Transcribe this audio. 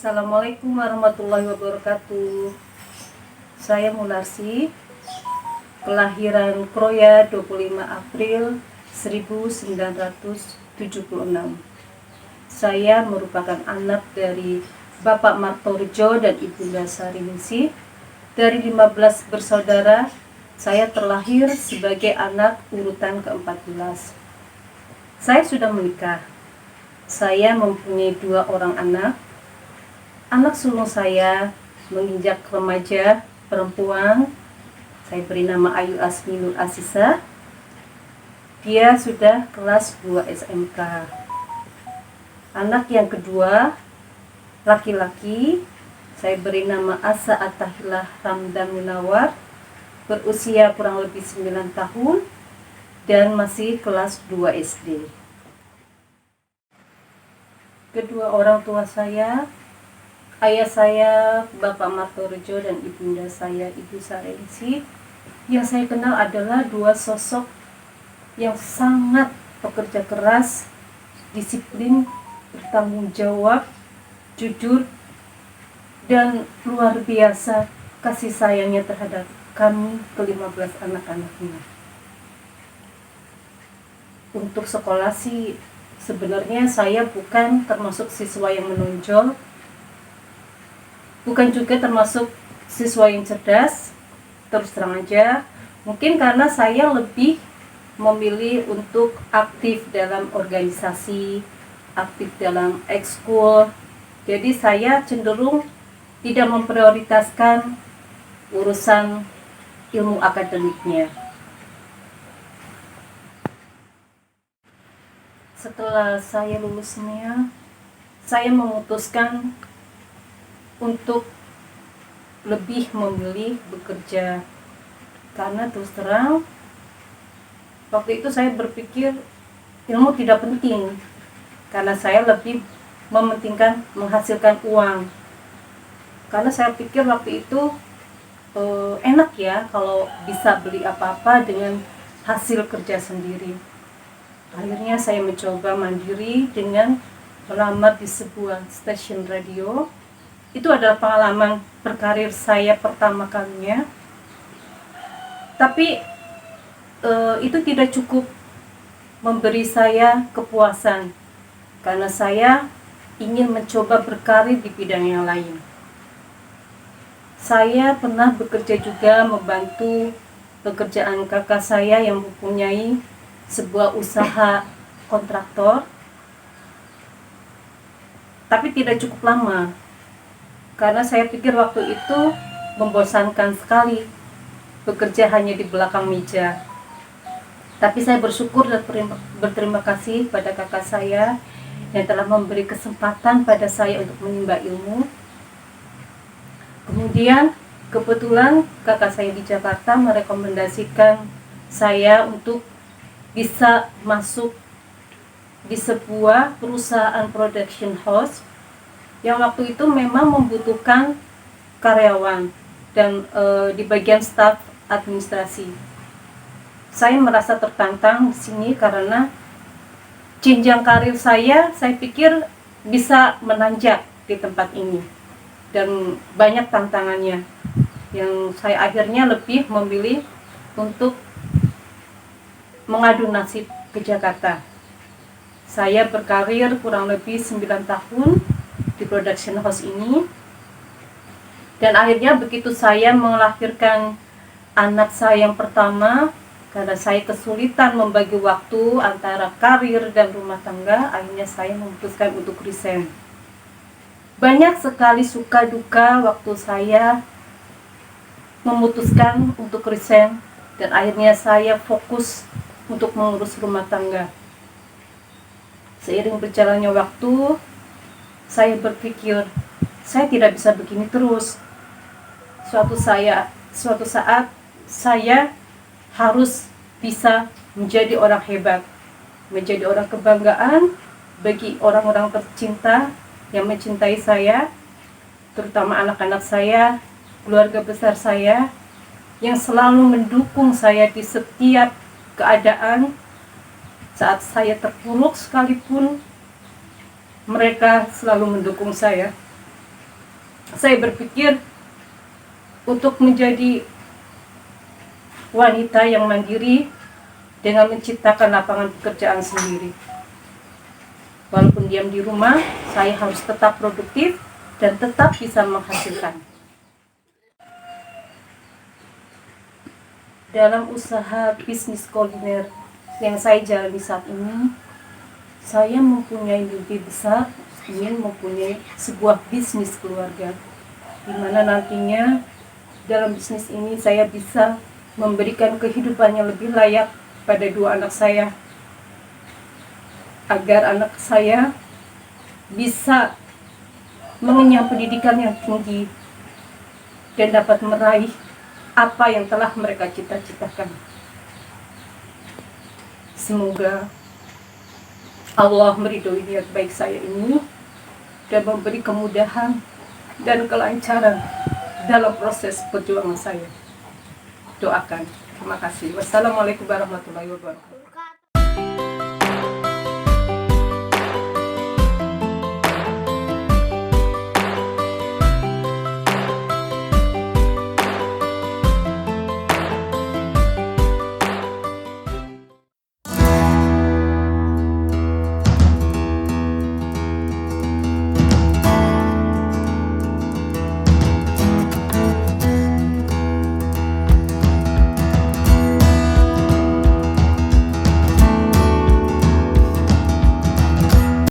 Assalamualaikum warahmatullahi wabarakatuh. Saya Munarsi, kelahiran Kroya 25 April 1976. Saya merupakan anak dari Bapak Martorjo dan Ibunda Sariningsih. Dari 15 bersaudara, saya terlahir sebagai anak urutan ke-14. Saya sudah menikah. Saya mempunyai 2 orang anak. Anak sulung saya menginjak remaja perempuan. Saya beri nama Ayu Asmi Nur Asisa. Dia sudah kelas 2 SMK. Anak yang kedua laki-laki, saya beri nama Asa Attahillah Ramdan Munawar, berusia kurang lebih 9 tahun dan masih kelas 2 SD. Kedua orang tua saya, ayah saya Bapak Martorjo dan ibunda saya Ibu Sariningsih, yang saya kenal adalah 2 sosok yang sangat pekerja keras, disiplin, bertanggung jawab, jujur, dan luar biasa kasih sayangnya terhadap kami ke-15 anak-anaknya. Untuk sekolah sih sebenarnya saya bukan termasuk siswa yang menonjol, bukan juga termasuk siswa yang cerdas, terus terang aja. Mungkin karena saya lebih memilih untuk aktif dalam organisasi, aktif dalam ekskul. Jadi saya cenderung tidak memprioritaskan urusan ilmu akademiknya. Setelah saya lulusnya, saya memutuskan untuk lebih memilih bekerja, karena terus terang waktu itu saya berpikir ilmu tidak penting, karena saya lebih mementingkan menghasilkan uang. Karena saya pikir waktu itu enak ya kalau bisa beli apa-apa dengan hasil kerja sendiri. Akhirnya saya mencoba mandiri dengan melamar di sebuah stasiun radio. Itu adalah pengalaman berkarir saya pertama kalinya. Tapi itu tidak cukup memberi saya kepuasan, karena saya ingin mencoba berkarir di bidang yang lain. Saya pernah bekerja juga membantu pekerjaan kakak saya yang mempunyai sebuah usaha kontraktor, tapi tidak cukup lama, karena saya pikir waktu itu membosankan sekali bekerja hanya di belakang meja. Tapi saya bersyukur dan berterima kasih pada kakak saya yang telah memberi kesempatan pada saya untuk menimba ilmu. Kemudian kebetulan kakak saya di Jakarta merekomendasikan saya untuk bisa masuk di sebuah perusahaan production house yang waktu itu memang membutuhkan karyawan dan di bagian staf administrasi. Saya merasa tertantang di sini karena jenjang karir saya pikir bisa menanjak di tempat ini dan banyak tantangannya, yang saya akhirnya lebih memilih untuk mengadu nasib ke Jakarta. Saya berkarir kurang lebih 9 tahun di production house ini, dan akhirnya begitu saya melahirkan anak saya yang pertama, karena saya kesulitan membagi waktu antara karir dan rumah tangga, akhirnya saya memutuskan untuk resign. Banyak sekali suka duka waktu saya memutuskan untuk resign, dan akhirnya saya fokus untuk mengurus rumah tangga. Seiring berjalannya waktu, saya berpikir saya tidak bisa begini terus. Suatu saat saya harus bisa menjadi orang hebat, menjadi orang kebanggaan bagi orang-orang tercinta yang mencintai saya, terutama anak-anak saya, keluarga besar saya, yang selalu mendukung saya di setiap keadaan. Saat saya terpuruk sekalipun, mereka selalu mendukung saya. saya berpikir untuk menjadi wanita yang mandiri dengan menciptakan lapangan pekerjaan sendiri. Walaupun diam di rumah, saya harus tetap produktif dan tetap bisa menghasilkan. Dalam usaha bisnis kuliner yang saya jalani saat ini, saya mempunyai mimpi besar, ingin mempunyai sebuah bisnis keluarga, di mana nantinya dalam bisnis ini saya bisa memberikan kehidupan yang lebih layak pada dua anak saya, agar anak saya bisa mengenyam pendidikan yang tinggi dan dapat meraih apa yang telah mereka cita-citakan. Semoga Allah meridhoi niat baik saya ini dan memberi kemudahan dan kelancaran dalam proses perjuangan saya. Doakan. Terima kasih. Wassalamualaikum warahmatullahi wabarakatuh.